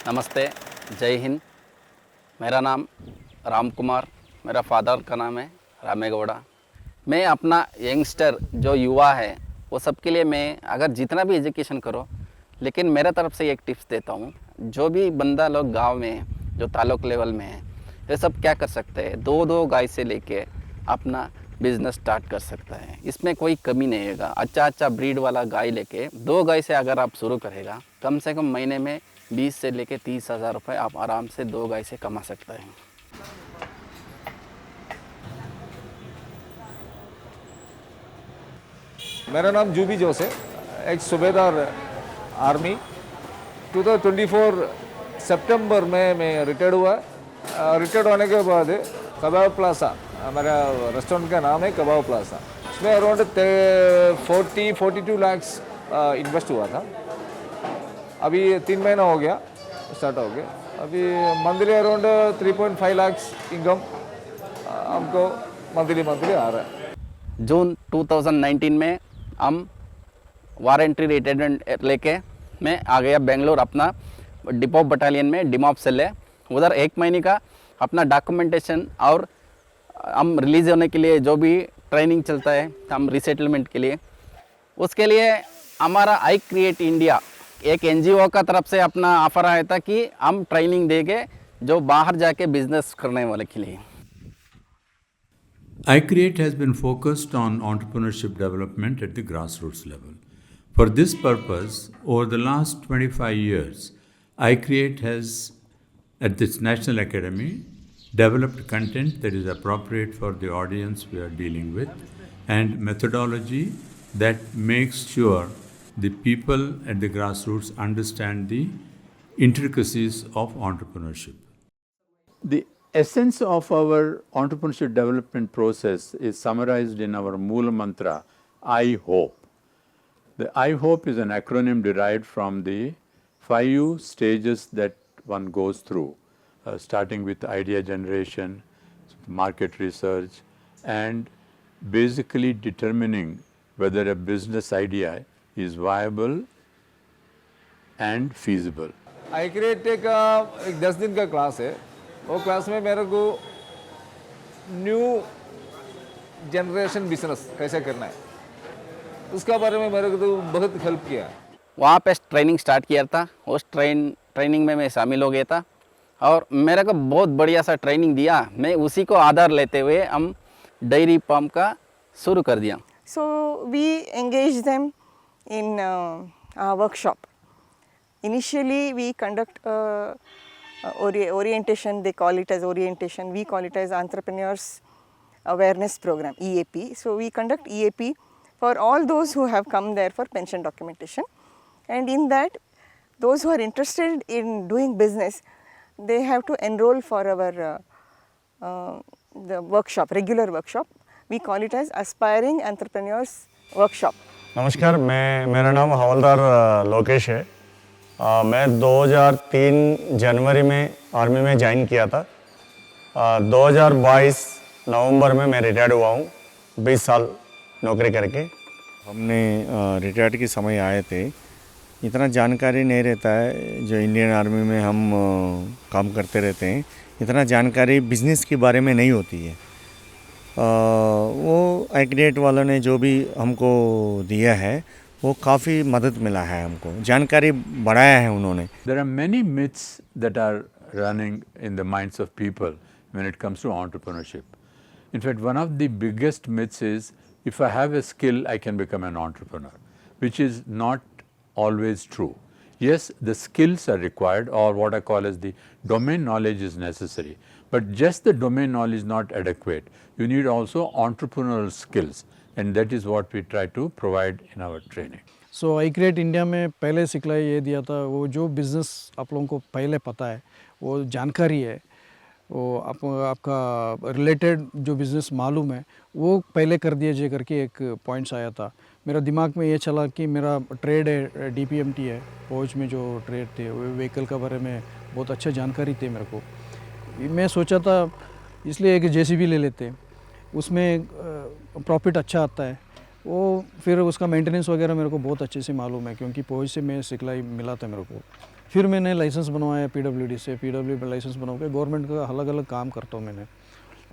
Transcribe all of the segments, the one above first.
नमस्ते, जय हिंद। मेरा नाम राम कुमार, मेरा फादर का नाम है रामेगौड़ा। मैं अपना यंगस्टर जो युवा है वो सबके लिए मैं अगर जितना भी एजुकेशन करो, लेकिन मेरे तरफ से एक टिप्स देता हूँ। जो भी बंदा लोग गांव में है, जो ताल्लुक लेवल में है, ये सब क्या कर सकते हैं, दो दो गाय से लेके अपना बिजनेस स्टार्ट कर सकता है। इसमें कोई कमी नहीं होगा। अच्छा ब्रीड वाला गाय लेके 2 गाय से अगर आप शुरू करेगा, कम से कम महीने में 20 से लेके 30,000 रुपये आप आराम से 2 गाय से कमा सकता है। मेरा नाम जूबी जोस है, एक सूबेदार आर्मी। 2024 सितंबर में मैं रिटायर्ड हुआ। रिटायर्ड होने के बाद कबाब प्लाजा, हमारा रेस्टोरेंट का नाम है कबाब प्लाजा। उसमें अराउंड 42 लाख्स इन्वेस्ट हुआ था। अभी 3 महीना हो गया, स्टार्ट हो गया। अभी मंथली अराउंड 3.5 लाख्स इनकम हमको मंथली आ रहा है। जून 2019 में हम वारंटी रिटायरमेंट लेके मैं आ गया बेंगलोर। अपना डिपो बटालियन में डिमॉप सेल है, उधर 1 महीने का अपना डॉक्यूमेंटेशन और हम रिलीज़ होने के लिए जो भी ट्रेनिंग चलता है हम रिसेटलमेंट के लिए, उसके लिए हमारा आई क्रिएट इंडिया एक एनजीओ का तरफ से अपना ऑफर आया था कि हम ट्रेनिंग देंगे जो बाहर जाके बिजनेस करने वाले के लिए। iCreate has been focused on entrepreneurship development at the grassroots level. For this purpose, over the last 25 years, iCreate has, at this National Academy, developed content that is appropriate for the audience we are dealing with and methodology that makes sure the people at the grassroots understand the intricacies of entrepreneurship. The essence of our entrepreneurship development process is summarized in our Moola mantra, I hope. The I hope is an acronym derived from the 5 stages that one goes through, starting with idea generation, market research, and basically determining whether a business idea is viable and feasible. iCreate का एक 10 दिन का class है। वो class में मेरे को new generation business कैसे करना है उसका बारे में मेरे को तो बहुत हेल्प किया। वहाँ पे ट्रेनिंग स्टार्ट किया था। उस ट्रेनिंग में मैं शामिल हो गया था और मेरे को बहुत बढ़िया सा ट्रेनिंग दिया। मैं उसी को आधार लेते हुए हम डेयरी फार्म का शुरू कर दिया। So we engage them in our workshop. Initially we conduct orientation, they call it as orientation, we call it as Entrepreneurs Awareness Program, EAP. So we conduct EAP for all those who have come there for pension documentation, and in that those who are interested in doing business, they have to enroll for our the workshop, regular workshop. We call it as Aspiring Entrepreneurs Workshop. नमस्कार, मेरा नाम हवलदार लोकेश है। मैं 2003 जनवरी में army में join किया था। 2022 नवंबर में मैं रिटायर्ड हुआ हूँ, 20 साल नौकरी करके। हमने रिटायर्ड के समय आए थे, इतना जानकारी नहीं रहता है जो इंडियन आर्मी में हम काम करते रहते हैं, इतना जानकारी बिजनेस के बारे में नहीं होती है। वो iCreate वालों ने जो भी हमको दिया है वो काफ़ी मदद मिला है, हमको जानकारी बढ़ाया है उन्होंने। There are many myths that are running in the minds of people when it comes to entrepreneurship. In fact, one of the biggest myths is if I have a skill, I can become an entrepreneur, which is not always true. Yes, the skills are required, or what I call as the domain knowledge is necessary, but just the domain knowledge is not adequate. You need also entrepreneurial skills, and that is what we try to provide in our training. So iCreate India में पहले सिखलाई ये दिया था, वो जो business आप लोगों को पहले पता है, वो जानकारी है, वो आपका रिलेटेड जो बिज़नेस मालूम है वो पहले कर दीजिए करके एक पॉइंट्स आया था। मेरा दिमाग में ये चला कि मेरा ट्रेड है, DPMT है, फौज में जो ट्रेड थे वो व्हीकल के बारे में बहुत अच्छा जानकारी थी मेरे को। मैं सोचा था इसलिए एक JCB ले लेते, उसमें प्रॉफिट अच्छा आता है। वो फिर उसका मेंटेनेंस वगैरह मेरे को बहुत अच्छे से मालूम है क्योंकि फौज से मैं सिखलाई मिला था मेरे को। फिर मैंने लाइसेंस बनवाया पीडब्ल्यूडी से, पीडब्ल्यूडी पर लाइसेंस बनवा के गवर्नमेंट का अलग अलग काम करता हूँ मैंने,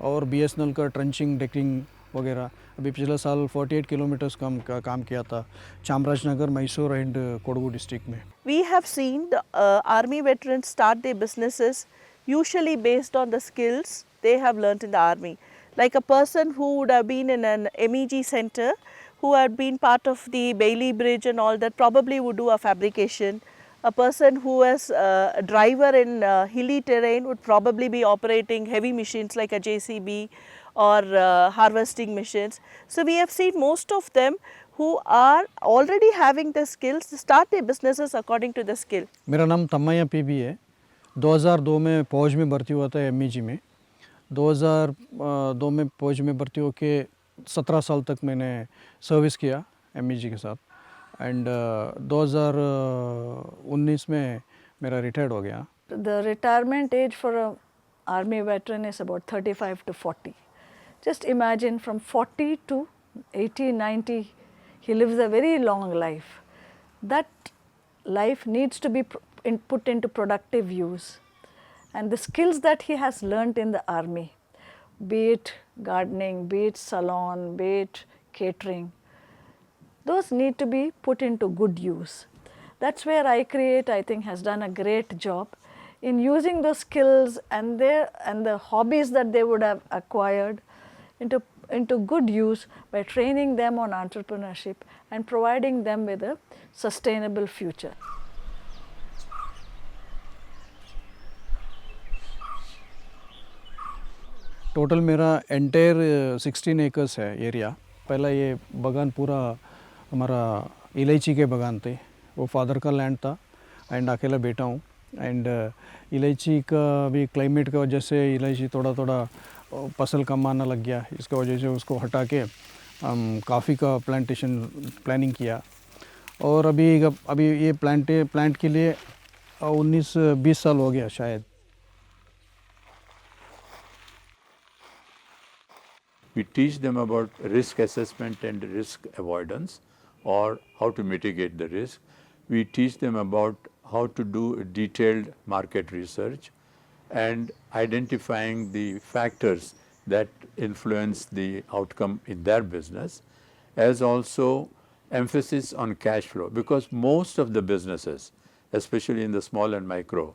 और बीएसएनएल का ट्रंचिंग डेकिंग वगैरह। अभी पिछले साल 48 किलोमीटर्स काम किया था चामराजनगर, मैसूर एंड कोडगू डिस्ट्रिक्ट में। We have seen the army veterans start their businesses usually based on the skills they have learnt in the army. Like a person who would have been in an MEG center, who had been part of the Bailey Bridge and all that, probably would do a fabrication. A person who was a driver in hilly terrain would probably be operating heavy machines like a JCB or harvesting machines. So we have seen most of them who are already having the skills to start their businesses according to the skill. मेरा नाम तम्मैया PB है। 2002 में फौज में भर्ती हुआ था MEG में। 2002 में फौज में भर्ती होके 17 साल तक मैंने सर्विस किया एमईजी के साथ, एंड 2019 में मेरा रिटायर्ड हो गया। The retirement age for an army veteran is about 35 to 40. Just imagine from 40 to 80, 90, he lives a very long life. That life needs to be put into productive use. And the skills that he has learnt in the army, be it gardening, be it salon, be it catering, those need to be put into good use. That's where iCreate, I think, has done a great job in using those skills and the hobbies that they would have acquired into good use by training them on entrepreneurship and providing them with a sustainable future. Total मेरा entire 16 acres है area. पहला ये बागान पूरा हमारा इलायची के बागान थे, वो फादर का लैंड था एंड अकेला बेटा हूँ। एंड इलायची का भी क्लाइमेट की वजह से इलायची थोड़ा थोड़ा फसल कम आना लग गया, इसकी वजह से उसको हटा के हम कॉफ़ी का प्लानिंग किया। और अभी ये प्लांट के लिए 19-20 साल हो गया शायद। We teach them about risk assessment and risk avoidance, or how to mitigate the risk. We teach them about how to do detailed market research and identifying the factors that influence the outcome in their business, as also emphasis on cash flow, because most of the businesses, especially in the small and micro,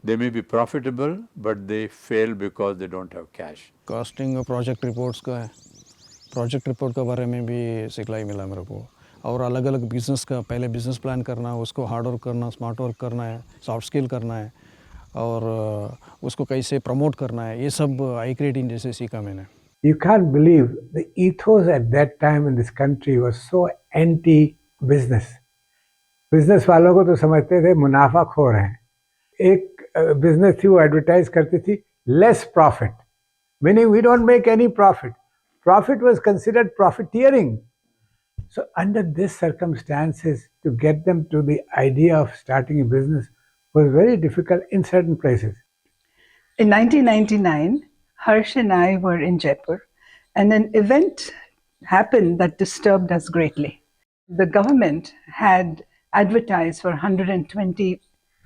they may be profitable but they fail because they don't have cash. Casting project reports का है, project report के बारे में भी सिखलाई मिला मेरे को। और अलग अलग बिज़नेस का पहले बिज़नेस प्लान करना, उसको हार्ड वर्क करना, स्मार्ट वर्क करना है, सॉफ्ट स्किल करना है, और उसको कैसे प्रमोट करना है, ये सब iCreate जैसे सीखा मैंने। You can't believe the ethos at that time in this country was so anti-business. Business वालों को तो समझते थे मुनाफाखोर हैं। एक बिजनेस थी वो एडवर्टाइज करती थी less profit, meaning we don't make any profit. Profit was considered profiteering. So under this circumstances, to get them to the idea of starting a business was very difficult in certain places. In 1999, Harsh and I were in Jaipur, and an event happened that disturbed us greatly. The government had advertised for 120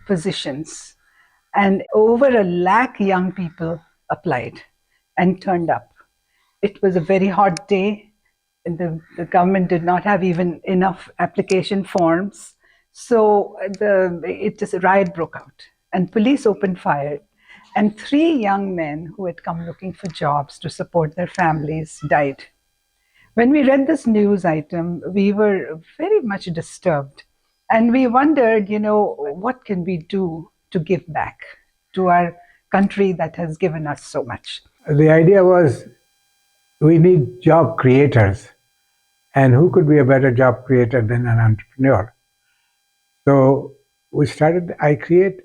positions, and over 1 lakh young people applied and turned up. It was a very hot day, and the government did not have even enough application forms. So a riot broke out, and police opened fire, and 3 young men who had come looking for jobs to support their families died. When we read this news item, we were very much disturbed, and we wondered, what can we do to give back to our country that has given us so much? The idea was we need job creators, and who could be a better job creator than an entrepreneur? So we started iCreate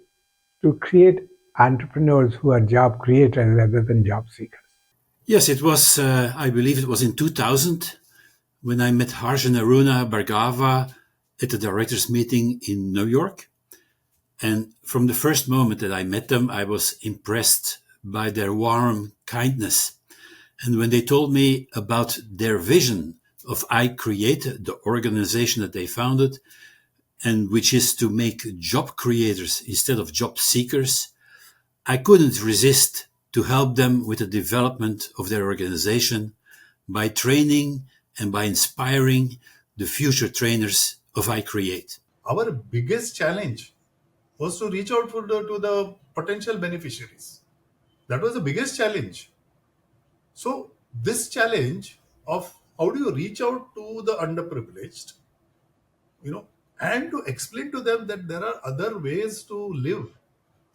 to create entrepreneurs who are job creators rather than job seekers. Yes, it was, I believe it was in 2000 when I met Harsh and Aruna Bhargava at the directors meeting in New York. And from the first moment that I met them, I was impressed by their warm kindness. And when they told me about their vision of iCreate, the organization that they founded, and which is to make job creators instead of job seekers, I couldn't resist to help them with the development of their organization by training and by inspiring the future trainers of iCreate. Our biggest challenge was to reach out to the potential beneficiaries. That was the biggest challenge. So this challenge of how do you reach out to the underprivileged, and to explain to them that there are other ways to live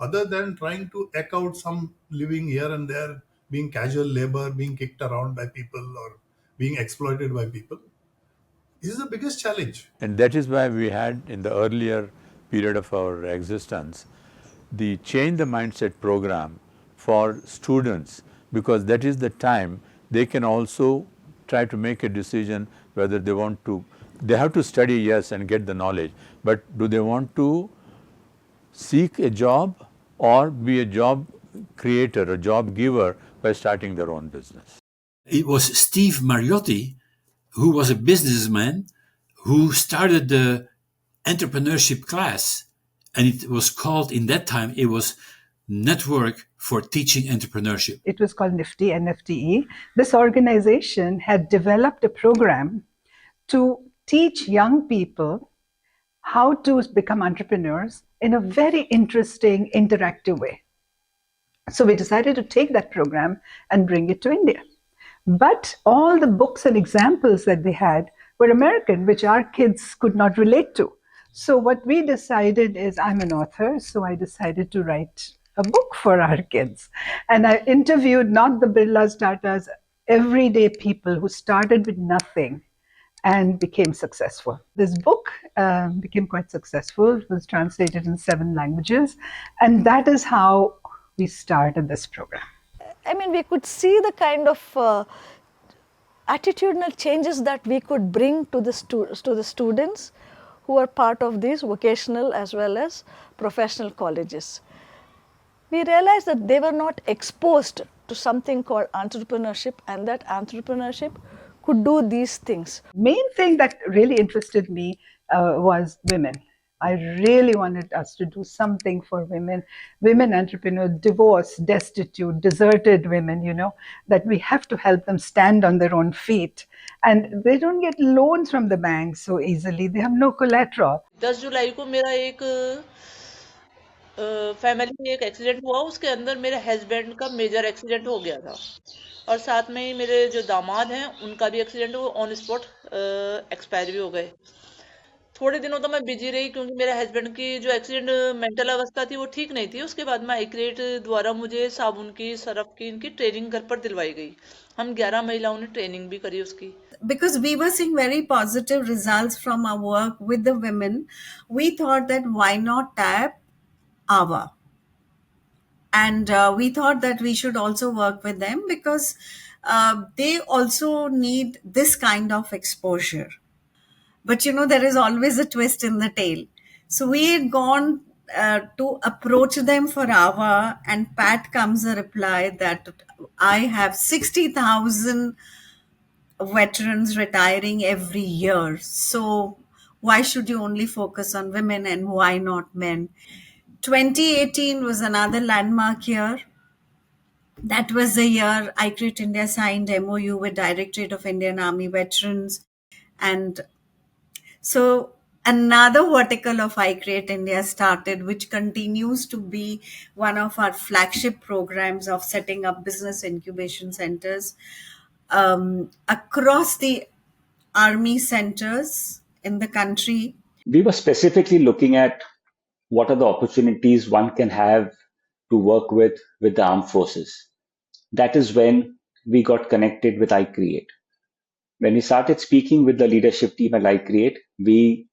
other than trying to eke out some living here and there, being casual labor, being kicked around by people or being exploited by people. This is the biggest challenge. And that is why we had in the earlier period of our existence the Change the Mindset program for students, because that is the time they can also try to make a decision whether they want to, they have to study, yes, and get the knowledge, but do they want to seek a job or be a job creator, a job giver by starting their own business? It was Steve Mariotti, who was a businessman, who started the entrepreneurship class. And it was called, in that time, it was Network for Teaching Entrepreneurship. It was called NIFTE, NFTE. This organization had developed a program to teach young people how to become entrepreneurs in a very interesting, interactive way. So we decided to take that program and bring it to India. But all the books and examples that they had were American, which our kids could not relate to. So what we decided is, I'm an author, so I decided to write a book for our kids. And I interviewed not the Birlas, Tatas, everyday people who started with nothing and became successful. This book became quite successful. It was translated in 7 languages. And that is how we started this program. I mean, we could see the kind of attitudinal changes that we could bring to the students who are part of these vocational as well as professional colleges. We realized that they were not exposed to something called entrepreneurship, and that entrepreneurship could do these things. Main thing that really interested me was women. I really wanted us to do something for women entrepreneurs, divorced, destitute, deserted women, that we have to help them stand on their own feet. And they don't get loans from the bank so easily. They have no collateral. 10 जुलाई को मेरा एक family में एक accident हुआ, उसके अंदर मेरे husband का मेजर एक्सीडेंट हो गया था और साथ में ही मेरे जो दामाद हैं उनका भी एक्सीडेंट हुआ, ऑन स्पॉट एक्सपायर भी हो गए। थोड़े दिनों तो मैं बिजी रही क्योंकि मेरे हस्बैंड की जो एक्सीडेंट मेंटल अवस्था थी वो ठीक नहीं थी। उसके बाद में iCreate द्वारा मुझे साबुन की, सरफ की, इनकी ट्रेनिंग घर पर दिलवाई गई। हम 11 महिलाओं ने ट्रेनिंग भी करी उसकी। Because we were seeing very positive results from our work with the women, we thought that why not tap AWA? And we thought that we should also work with them because they also need this kind of exposure. But there is always a twist in the tail. So we had gone to approach them for AWA, and Pat comes a reply that I have 60,000 veterans retiring every year. So why should you only focus on women and why not men? 2018 was another landmark year. That was the year iCreate India signed MOU with Directorate of Indian Army Veterans. And so another vertical of iCreate India started, which continues to be one of our flagship programs of setting up business incubation centers across the army centers in the country. We were specifically looking at what are the opportunities one can have to work with the armed forces. That is when we got connected with iCreate. When we started speaking with the leadership team at iCreate, we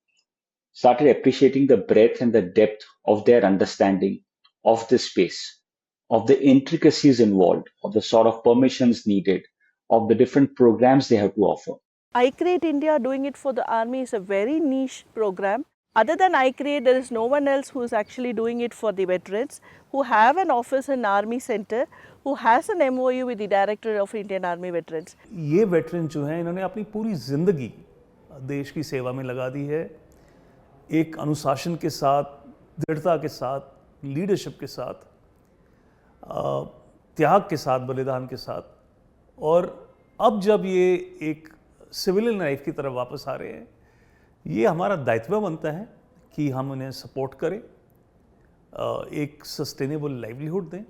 started appreciating the breadth and the depth of their understanding of this space, of the intricacies involved, of the sort of permissions needed, of the different programs they have to offer. iCreate India doing it for the army is a very niche program. Other than iCreate, there is no one else who is actually doing it for the veterans, who have an office in Army Center, who has an MOU with the Director of Indian Army Veterans. ये veterans जो हैं इन्होंने अपनी पूरी ज़िंदगी देश की सेवा में लगा दी है। एक अनुशासन के साथ, दृढ़ता के साथ, लीडरशिप के साथ, त्याग के साथ, बलिदान के साथ, और अब जब ये एक सिविलियन लाइफ की तरफ वापस आ रहे हैं, ये हमारा दायित्व बनता है कि हम उन्हें सपोर्ट करें, एक सस्टेनेबल लाइवलीहुड दें।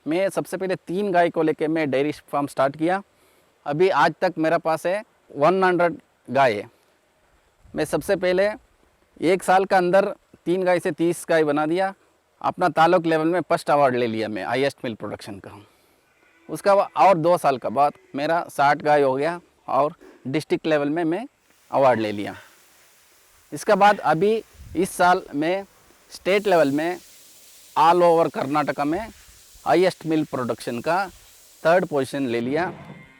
मैं सबसे पहले 3 गाय को लेके मैं डेयरी फार्म स्टार्ट किया। अभी आज तक मेरा पास है 100 गाय है। मैं सबसे पहले 1 साल का अंदर 3 गाय से 30 गाय बना दिया। अपना तालुक लेवल में फर्स्ट अवार्ड ले लिया मैं हाईएस्ट मिल्क प्रोडक्शन का। उसका और 2 साल का बाद मेरा 60 गाय हो गया और डिस्ट्रिक्ट लेवल में मैं अवार्ड ले लिया। इसका बाद अभी इस साल मैं स्टेट लेवल में ऑल ओवर कर्नाटका में हाईएस्ट मिल्क प्रोडक्शन का 3rd पोजीशन ले लिया।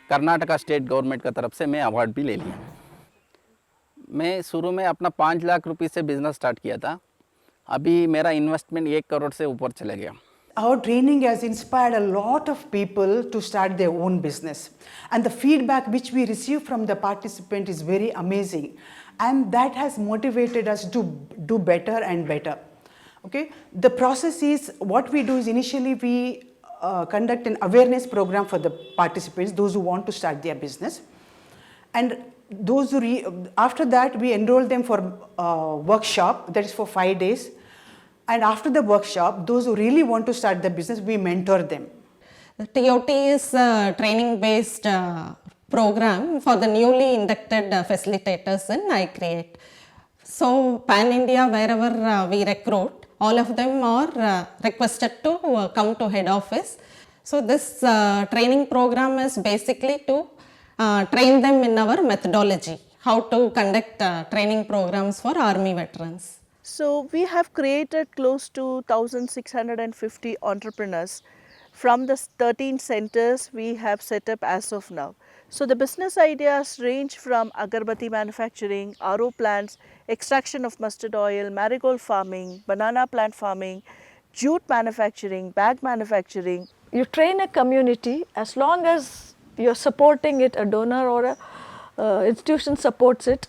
कर्नाटका स्टेट गवर्नमेंट का तरफ से मैं अवार्ड भी ले लिया। मैं शुरू में अपना 5 लाख रुपए से बिज़नेस स्टार्ट किया था। अभी मेरा इन्वेस्टमेंट 1 करोड़ से ऊपर चला गया। Our training has inspired a lot of people to start their own business, and the feedback which we receive from the participant is very amazing, and that has motivated us to do better and better. Okay, the process is, what we do is initially we conduct an awareness program for the participants, those who want to start their business, and those who after that we enroll them for workshop that is for 5 days. And after the workshop, those who really want to start the business, we mentor them. The TOT is a training-based program for the newly inducted facilitators in iCreate. So, pan-India, wherever we recruit, all of them are requested to come to head office. So, this training program is basically to train them in our methodology, how to conduct training programs for army veterans. So we have created close to 1,650 entrepreneurs from the 13 centers we have set up as of now. So the business ideas range from agarbatti manufacturing, RO plants, extraction of mustard oil, marigold farming, banana plant farming, jute manufacturing, bag manufacturing. You train a community, as long as you're supporting it, a donor or a institution supports it,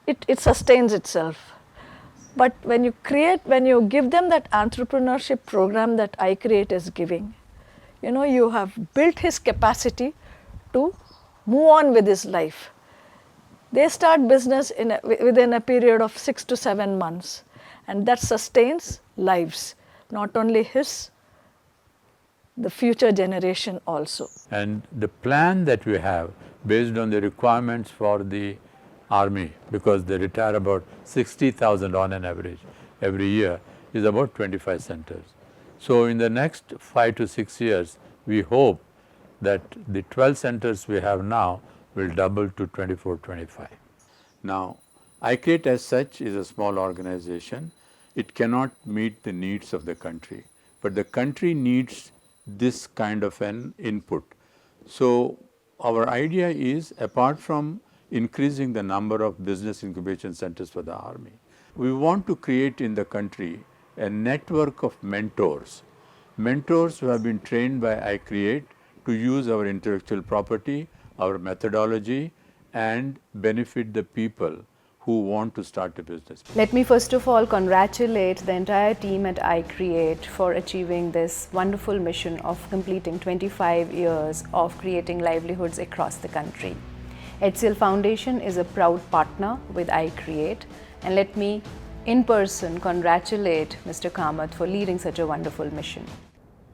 it sustains itself. But when you give them that entrepreneurship program that iCreate is giving, you have built his capacity to move on with his life. They start business within a period of 6 to 7 months, and that sustains lives, not only his, the future generation also. And the plan that we have based on the requirements for the Army, because they retire about 60,000 on an average every year, is about 25 centers. So in the next 5 to 6 years, we hope that the 12 centers we have now will double to 24, 25. Now, iCreate as such is a small organization. It cannot meet the needs of the country, but the country needs this kind of an input. So our idea is, apart from increasing the number of business incubation centers for the Army, we want to create in the country a network of mentors who have been trained by iCreate to use our intellectual property, our methodology, and benefit the people who want to start a business. Let me first of all congratulate the entire team at iCreate for achieving this wonderful mission of completing 25 years of creating livelihoods across the country. HCL Foundation is a proud partner with iCreate, and let me in person congratulate Mr. Kamath for leading such a wonderful mission.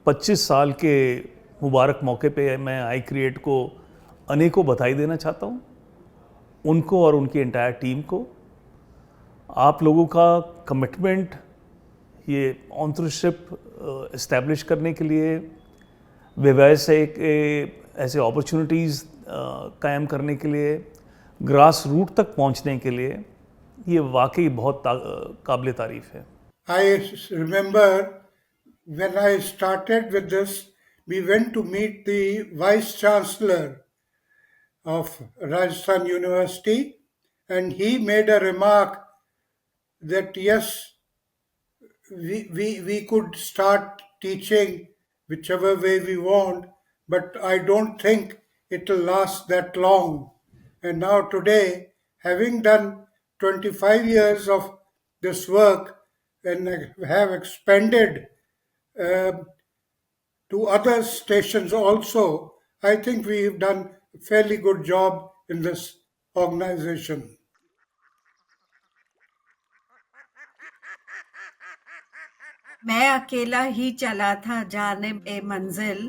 25 साल के मुबारक मौके पे मैं iCreate को अनेकों बधाई देना चाहता हूँ, उनको और उनकी एंटायर टीम को। आप लोगों का कमिटमेंट ये एंटरप्रेन्योरशिप इस्टेब्लिश करने के लिए, व्यवसाय के ऐसे अपॉर्चुनिटीज़ कायम करने के लिए, ग्रास रूट तक पहुंचने के लिए, ये वाकई बहुत काबिल तारीफ है। I remember when I started with this, we went to meet the Vice Chancellor of Rajasthan University, and he made a remark that yes, we could start teaching whichever way we want, but I don't think it will last that long. And now today, having done 25 years of this work and have expanded to other stations also, I think we've done a fairly good job in this organization. मैं अकेला ही चला था जाने ए मंजिल,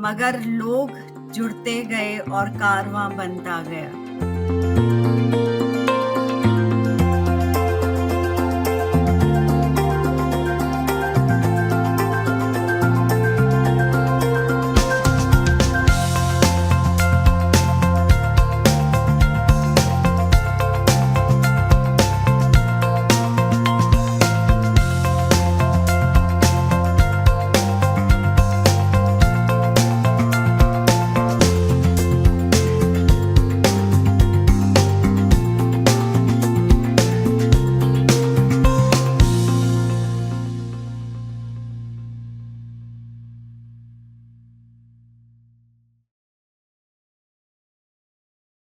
मगर लोग जुड़ते गए और कारवां बनता गया।